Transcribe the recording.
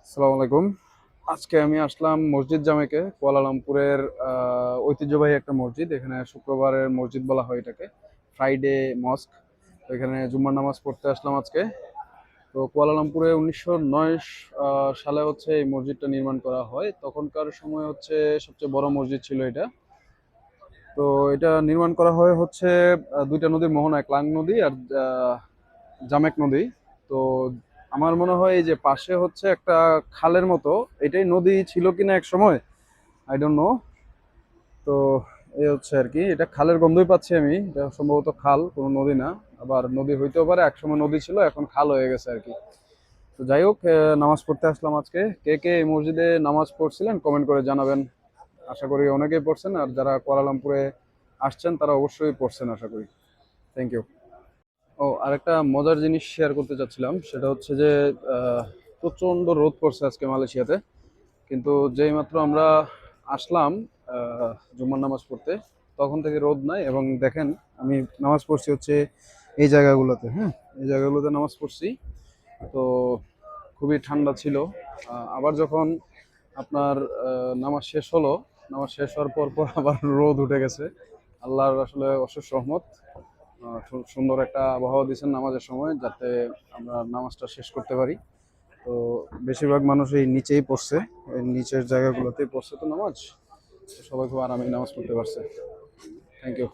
আসসালামু আলাইকুম। আজকে আমি আসলাম মসজিদ জামেকে, কুয়ালালামপুরের ঐতিহ্যবাহী একটা মসজিদ। এখানে শুক্রবারের মসজিদ বলা হয় এটাকে, ফ্রাইডে মস্ক। তো এখানে জুম্মার নামাজ পড়তে আসলাম আজকে। তো কুয়ালালামপুরে 1909 সালে হচ্ছে এই মসজিদটা নির্মাণ করা হয়। তখনকার সময় হচ্ছে সবচেয়ে বড় মসজিদ ছিল এটা। তো এটা নির্মাণ করা হয় হচ্ছে দুইটা নদীর মোহনায়, ক্লাং নদী আর আহ, জামেক নদী। তো আমার মনে হয় এই যে পাশে হচ্ছে একটা খালের মতো, এটাই নদী ছিল কিনা এক সময়, আই ডোন্ট নো। তো এই হচ্ছে আর কি, এটা খালের গন্ধই পাচ্ছি আমি, এটা সম্ভবত খাল, কোনো নদী না। আবার নদী হইতেও পারে, একসময় নদী ছিল এখন খাল হয়ে গেছে আর কি। তো যাই হোক, নামাজ পড়তে আসলাম আজকে। কে কে এই মসজিদে নামাজ পড়ছিলেন কমেন্ট করে জানাবেন। আশা করি অনেকেই পড়ছেন, আর যারা কুয়ালালামপুরে আসছেন তারা অবশ্যই পড়ছেন আশা করি। Thank you. ও, আরেকটা মজার জিনিস শেয়ার করতে চাচ্ছিলাম, সেটা হচ্ছে যে প্রচণ্ড রোদ পড়ছে আজকে মালয়েশিয়াতে। কিন্তু যেই মাত্র আমরা আসলাম জুম্মার নামাজ পড়তে, তখন থেকে রোদ নাই। এবং দেখেন, আমি নামাজ পড়ছি হচ্ছে এই জায়গাগুলোতে, হ্যাঁ, এই জায়গাগুলোতে নামাজ পড়ছি। তো খুবই ঠান্ডা ছিল। আবার যখন আপনার নামাজ শেষ হলো, নামাজ শেষ হওয়ার পর পর আবার রোদ উঠে গেছে। আল্লাহর আসলে অশেষ রহমত। সুন্দর একটা আবহাওয়া দিয়েছেন নামাজের সময়, যাতে আমরা নামাজটা শেষ করতে পারি। তো বেশিরভাগ মানুষ এই নিচেই পড়ছে, এই নিচের জায়গাগুলোতেই পড়ছে তো নামাজ। তো সবাই খুব আরামে নামাজ পড়তে পারছে। Thank you.